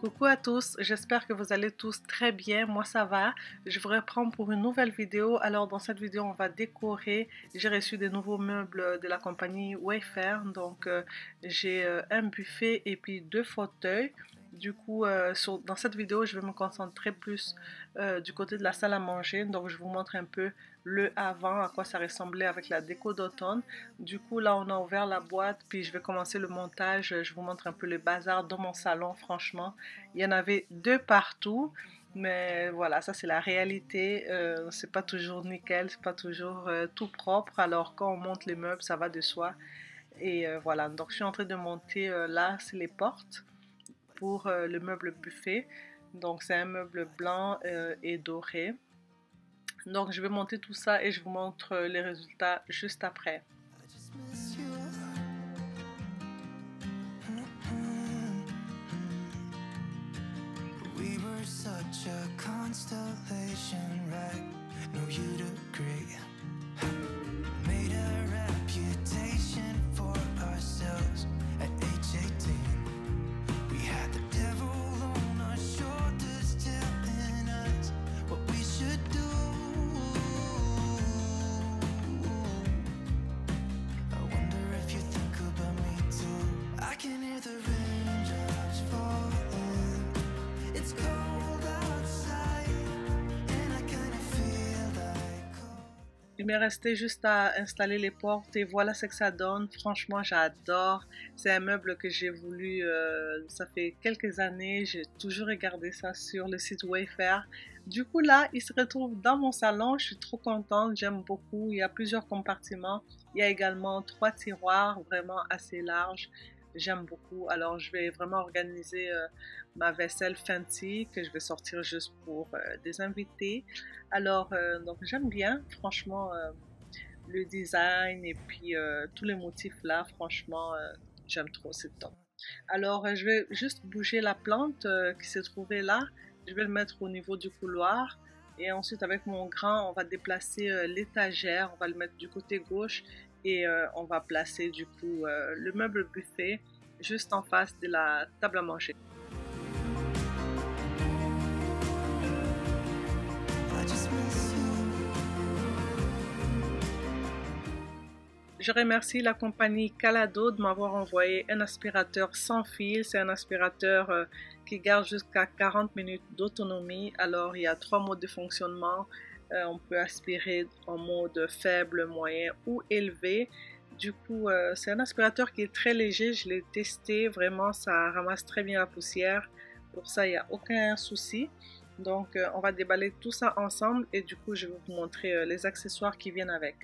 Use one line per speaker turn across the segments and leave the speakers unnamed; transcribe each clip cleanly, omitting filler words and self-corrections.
Coucou à tous, j'espère que vous allez tous très bien, moi ça va. Je vous reprends pour une nouvelle vidéo. Alors dans cette vidéo on va décorer, j'ai reçu des nouveaux meubles de la compagnie Wayfair. Donc j'ai un buffet et puis 2 fauteuils. Du coup dans cette vidéo je vais me concentrer plus du côté de la salle à manger. Donc je vous montre un peu le avant, à quoi ça ressemblait avec la déco d'automne. Du coup là on a ouvert la boîte puis je vais commencer le montage. Je vous montre un peu le bazar dans mon salon. Franchement il y en avait 2 partout, mais voilà, ça c'est la réalité. C'est pas toujours nickel, c'est pas toujours tout propre. Alors quand on monte les meubles ça va de soi. Et voilà, donc je suis en train de monter là, c'est les portes pour le meuble buffet. Donc c'est un meuble blanc et doré. Donc je vais monter tout ça et je vous montre les résultats juste après.
Such a constellation, right? No, you'd agree. Made a reputation for ourselves at age 18. We had the devil on our shoulders telling us what we should do. I wonder if you think about me too. I can hear the raindrops falling. It's cold.
Il m'est resté juste à installer les portes et voilà ce que ça donne. Franchement, j'adore. C'est un meuble que j'ai voulu, ça fait quelques années. J'ai toujours regardé ça sur le site Wayfair. Du coup, là, il se retrouve dans mon salon. Je suis trop contente, j'aime beaucoup. Il y a plusieurs compartiments. Il y a également 3 tiroirs vraiment assez larges. J'aime beaucoup. Alors, je vais vraiment organiser ma vaisselle fancy que je vais sortir juste pour des invités. Alors, donc j'aime bien, franchement, le design et puis tous les motifs là, franchement, j'aime trop, c'est top. Alors, je vais juste bouger la plante qui se trouvait là. Je vais le mettre au niveau du couloir. Et ensuite, avec mon grand, on va déplacer l'étagère. On va le mettre du côté gauche. Et on va placer du coup le meuble buffet juste en face de la table à manger. Je remercie la compagnie Calado de m'avoir envoyé un aspirateur sans fil. C'est un aspirateur qui garde jusqu'à 40 minutes d'autonomie. Alors il y a 3 modes de fonctionnement. On peut aspirer en mode faible, moyen ou élevé. Du coup, c'est un aspirateur qui est très léger. Je l'ai testé, vraiment ça ramasse très bien la poussière. Pour ça, il n'y a aucun souci. Donc on va déballer tout ça ensemble et du coup je vais vous montrer les accessoires qui viennent avec.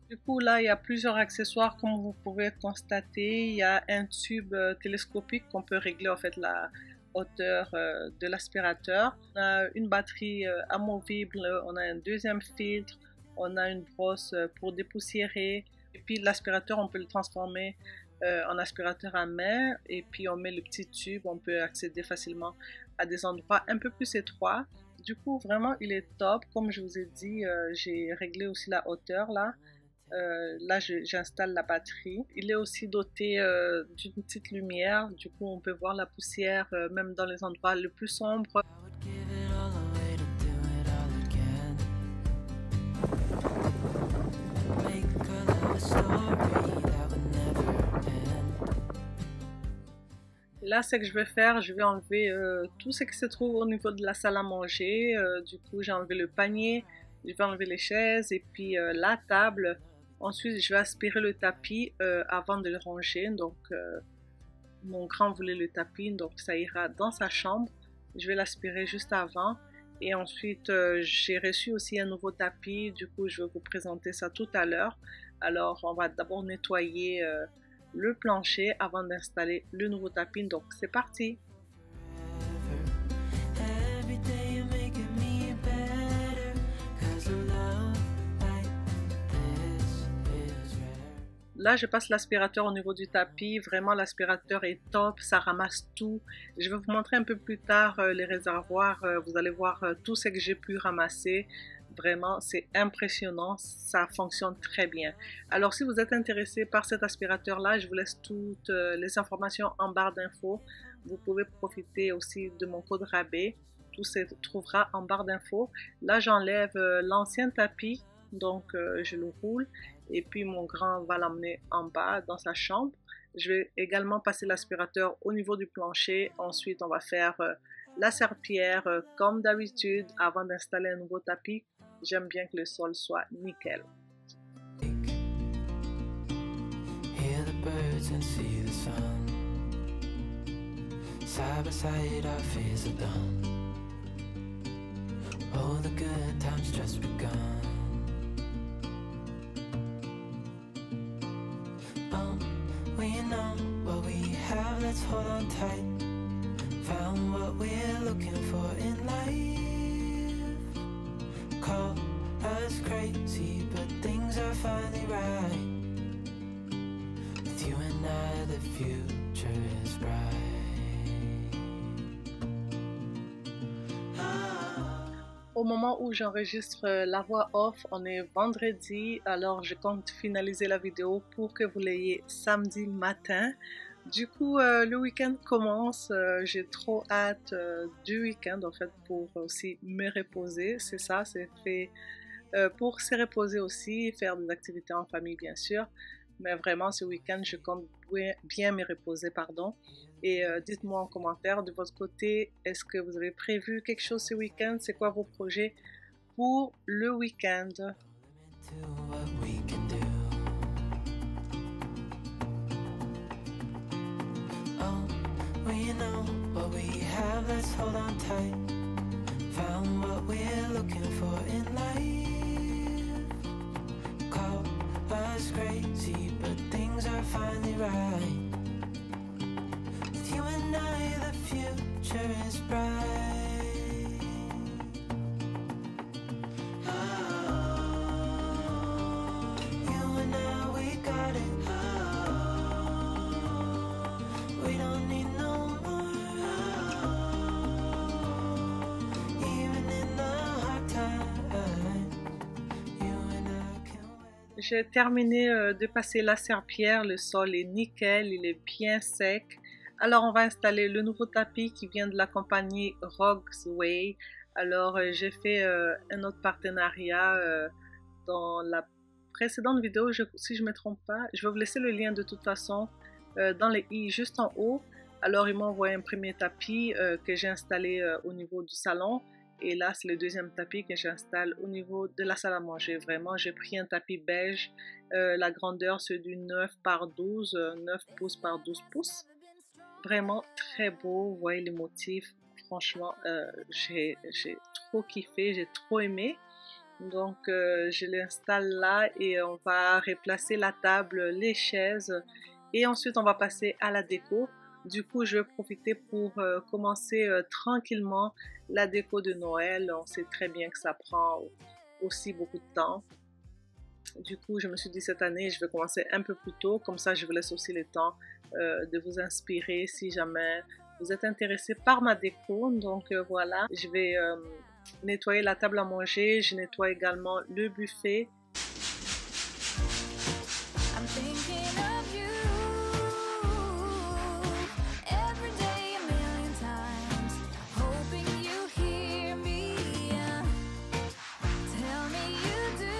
Du coup là il y a plusieurs accessoires comme vous pouvez constater. Il y a un tube télescopique qu'on peut régler en fait la hauteur de l'aspirateur. On a une batterie amovible, on a un deuxième filtre, on a une brosse pour dépoussiérer. Et puis l'aspirateur on peut le transformer en aspirateur à main et puis on met le petit tube, on peut accéder facilement à des endroits un peu plus étroits. Du coup vraiment il est top. Comme je vous ai dit, j'ai réglé aussi la hauteur là. Là j'installe la batterie. Il est aussi doté d'une petite lumière, du coup on peut voir la poussière même dans les endroits les plus sombres. Là, ce que je vais faire, je vais enlever tout ce qui se trouve au niveau de la salle à manger. Du coup, j'ai enlevé le panier, je vais enlever les chaises et puis la table. Ensuite, je vais aspirer le tapis avant de le ranger. Donc, mon grand voulait le tapis, donc ça ira dans sa chambre. Je vais l'aspirer juste avant. Et ensuite, j'ai reçu aussi un nouveau tapis. Du coup, je vais vous présenter ça tout à l'heure. Alors, on va d'abord nettoyer le plancher avant d'installer le nouveau tapis. Donc, c'est parti! Là, je passe l'aspirateur au niveau du tapis. Vraiment, l'aspirateur est top, ça ramasse tout. Je vais vous montrer un peu plus tard les réservoirs. Vous allez voir tout ce que j'ai pu ramasser. Vraiment, c'est impressionnant, ça fonctionne très bien. Alors, si vous êtes intéressé par cet aspirateur-là, je vous laisse toutes les informations en barre d'infos. Vous pouvez profiter aussi de mon code rabais. Tout se trouvera en barre d'infos. Là, j'enlève l'ancien tapis, donc je le roule. Et puis, mon grand va l'emmener en bas dans sa chambre. Je vais également passer l'aspirateur au niveau du plancher. Ensuite, on va faire la serpillière comme d'habitude avant d'installer un nouveau tapis. J'aime bien que le sol soit nickel.
Hear the birds and see the sun. Side by side our fears are done. Oh, the good times just begun. We know what we have, let's hold on tight. Found what we're looking for in life. Call us crazy, but things are finally right. With you and I, the future is bright.
Au moment où j'enregistre la voix off, on est vendredi, alors je compte finaliser la vidéo pour que vous l'ayez samedi matin. Du coup, le week-end commence, j'ai trop hâte du week-end en fait pour aussi me reposer, c'est ça, c'est fait pour se reposer aussi, faire des activités en famille bien sûr, mais vraiment ce week-end je compte bien me reposer, pardon. Et dites-moi en commentaire de votre côté, est-ce que vous avez prévu quelque chose ce week-end? C'est quoi vos projets pour le week-end?
We know what we have, let's hold on tight. Found what we're looking for in life. Call us crazy, but things are finally right. With you and I, the future is bright. Oh, you and I, we got it. We don't need no more. Even in the hard time, you and I can weather.
J'ai terminé de passer la serpillière, le sol est nickel, il est bien sec. Alors on va installer le nouveau tapis qui vient de la compagnie Rogsway. Alors j'ai fait un autre partenariat dans la précédente vidéo, si je ne me trompe pas. Je vais vous laisser le lien de toute façon dans les i juste en haut. Alors ils m'ont envoyé un premier tapis que j'ai installé au niveau du salon. Et là c'est le deuxième tapis que j'installe au niveau de la salle à manger. Vraiment j'ai pris un tapis beige. La grandeur c'est du 9 par 12, 9 pouces par 12 pouces. Vraiment très beau, vous voyez les motifs, franchement j'ai trop kiffé, j'ai trop aimé. Donc je l'installe là et on va replacer la table, les chaises et ensuite on va passer à la déco. Du coup je vais profiter pour commencer tranquillement la déco de Noël. On sait très bien que ça prend aussi beaucoup de temps. Du coup, je me suis dit cette année, je vais commencer un peu plus tôt. Comme ça, je vous laisse aussi le temps de vous inspirer si jamais vous êtes intéressé par ma déco. Donc voilà, je vais nettoyer la table à manger. Je nettoie également le buffet.
I'm thinking of you every day, a million times, hoping you hear me. Tell me you do.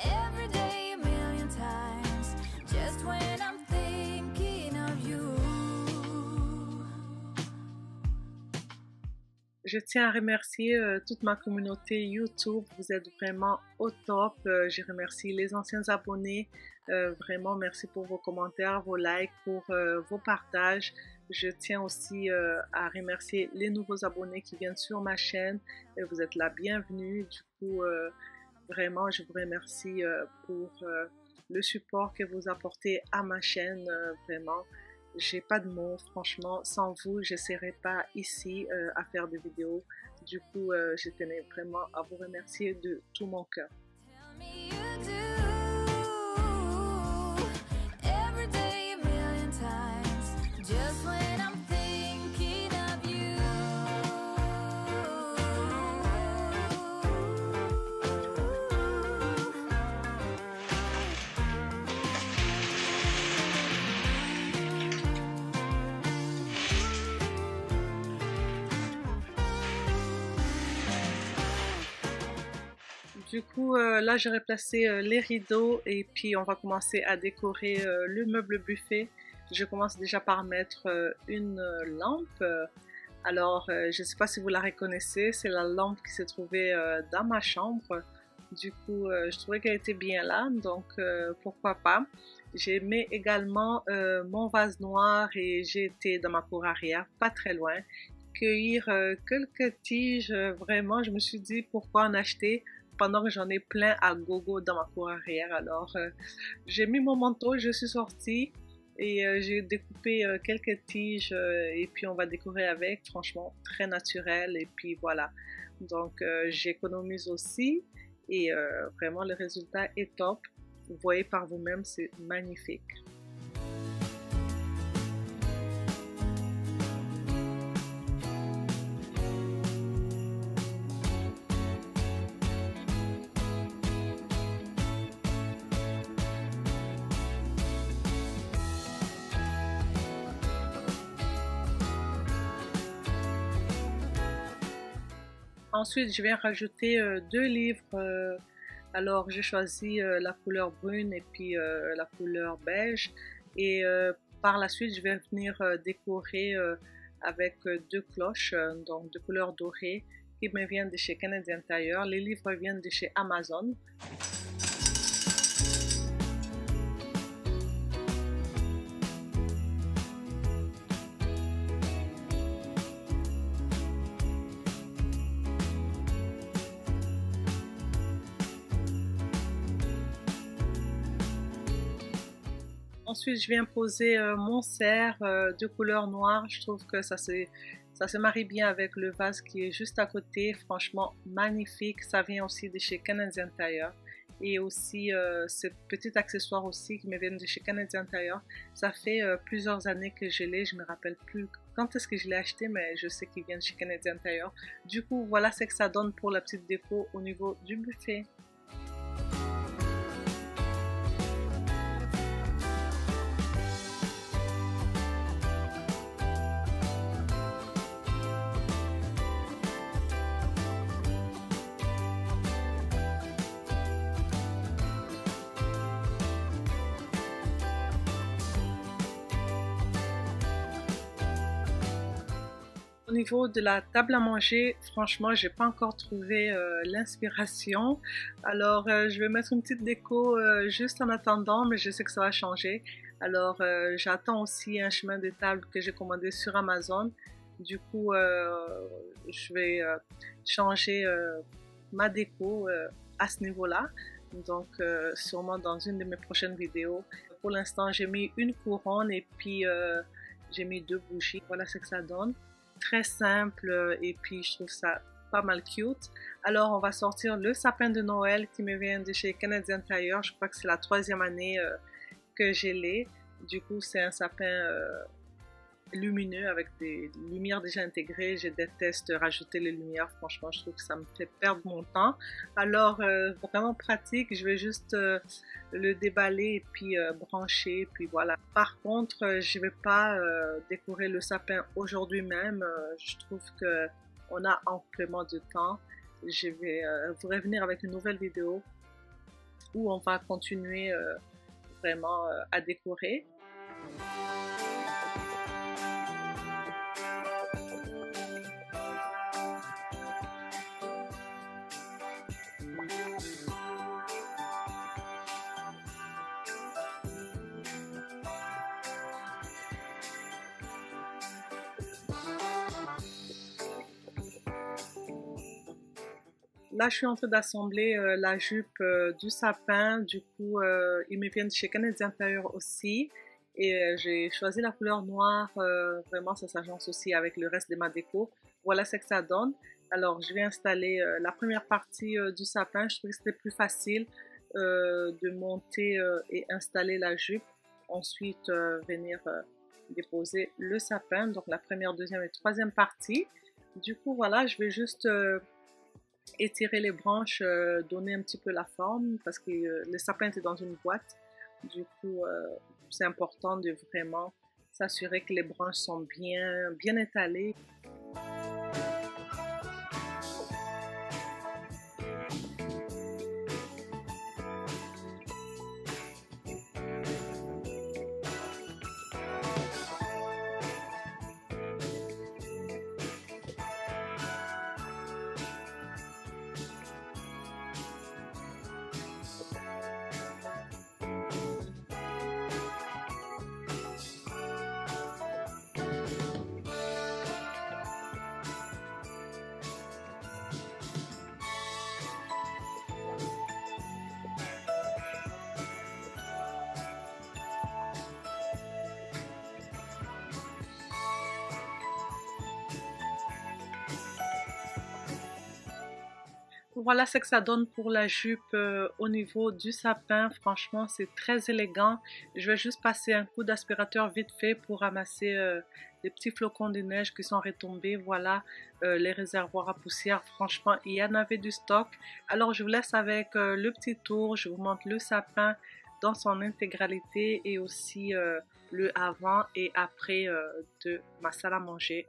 Every day, a million times, just when I'm thinking of you.
Je tiens à remercier toute ma communauté YouTube, vous êtes vraiment au top. Je remercie les anciens abonnés, vraiment merci pour vos commentaires, vos likes, pour vos partages. Je tiens aussi à remercier les nouveaux abonnés qui viennent sur ma chaîne. Vous êtes la bienvenue. Du coup, vraiment, je vous remercie pour le support que vous apportez à ma chaîne. Vraiment, j'ai pas de mots. Franchement, sans vous, je ne serais pas ici à faire des vidéos. Du coup, je tenais vraiment à vous remercier de tout mon cœur.
Tell me you do.
Du coup, là, j'ai replacé les rideaux et puis on va commencer à décorer le meuble buffet. Je commence déjà par mettre une lampe. Alors, je ne sais pas si vous la reconnaissez, c'est la lampe qui se trouvait dans ma chambre. Du coup, je trouvais qu'elle était bien là, donc pourquoi pas. J'ai mis également mon vase noir et j'ai été dans ma cour arrière, pas très loin, cueillir quelques tiges. Vraiment, je me suis dit pourquoi en acheter pendant que j'en ai plein à gogo dans ma cour arrière. Alors, j'ai mis mon manteau, je suis sortie et j'ai découpé quelques tiges et puis on va décorer avec. Franchement, très naturel et puis voilà. Donc, j'économise aussi et vraiment le résultat est top. Vous voyez par vous-même, c'est magnifique. Ensuite, je vais rajouter deux livres. Alors, j'ai choisi la couleur brune et puis la couleur beige. Et par la suite, je vais venir décorer avec deux cloches, donc de couleur dorée, qui me viennent de chez Canadien Tire. Les livres viennent de chez Amazon. Ensuite, je viens poser mon cerf de couleur noire. Je trouve que ça se marie bien avec le vase qui est juste à côté. Franchement, magnifique. Ça vient aussi de chez Canadien Tire. Et aussi, ce petit accessoire aussi qui me vient de chez Canadien Tire. Ça fait plusieurs années que je l'ai. Je me rappelle plus quand est-ce que je l'ai acheté, mais je sais qu'il vient de chez Canadien Tire. Du coup, voilà ce que ça donne pour la petite déco au niveau du buffet. Au niveau de la table à manger, franchement, j'ai pas encore trouvé l'inspiration. Alors, je vais mettre une petite déco juste en attendant, mais je sais que ça va changer. Alors, j'attends aussi un chemin de table que j'ai commandé sur Amazon. Du coup, je vais changer ma déco à ce niveau-là. Donc, sûrement dans une de mes prochaines vidéos. Pour l'instant, j'ai mis une couronne et puis j'ai mis deux bougies. Voilà ce que ça donne. Très simple et puis je trouve ça pas mal cute. Alors on va sortir le sapin de Noël qui me vient de chez Canadien Tire. Je crois que c'est la troisième année que je l'ai. Du coup c'est un sapin lumineux avec des lumières déjà intégrées. Je déteste rajouter les lumières. Franchement je trouve que ça me fait perdre mon temps. Alors vraiment pratique. Je vais juste le déballer et puis brancher, puis voilà. Par contre, je vais pas décorer le sapin aujourd'hui même. Je trouve que on a amplement de temps. Je vais vous revenir avec une nouvelle vidéo où on va continuer vraiment à décorer. Là, je suis en train d'assembler la jupe du sapin. Du coup, ils me viennent de chez Canadien Tire aussi. Et j'ai choisi la couleur noire. Vraiment, ça s'agence aussi avec le reste de ma déco. Voilà ce que ça donne. Alors, je vais installer la première partie du sapin. Je trouvais que c'était plus facile de monter et installer la jupe. Ensuite, venir déposer le sapin. Donc, la première, deuxième et troisième partie. Du coup, voilà, je vais juste étirer les branches, donner un petit peu la forme parce que le sapin était dans une boîte. Du coup, c'est important de vraiment s'assurer que les branches sont bien étalées. voilà ce que ça donne pour la jupe au niveau du sapin. Franchement, c'est très élégant. Je vais juste passer un coup d'aspirateur vite fait pour ramasser les petits flocons de neige qui sont retombés. Voilà les réservoirs à poussière. Franchement, il y en avait du stock. Alors, je vous laisse avec le petit tour. Je vous montre le sapin dans son intégralité et aussi le avant et après de ma salle à manger.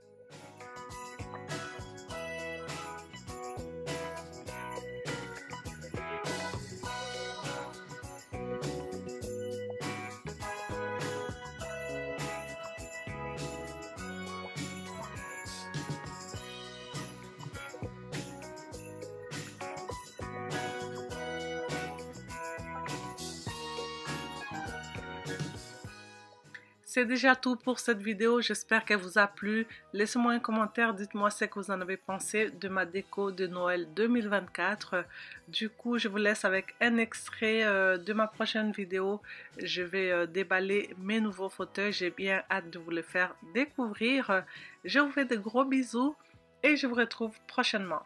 C'est déjà tout pour cette vidéo, j'espère qu'elle vous a plu. Laissez-moi un commentaire, dites-moi ce que vous en avez pensé de ma déco de Noël 2024. Du coup, je vous laisse avec un extrait de ma prochaine vidéo. Je vais déballer mes nouveaux fauteuils, j'ai bien hâte de vous les faire découvrir. Je vous fais de gros bisous et je vous retrouve prochainement.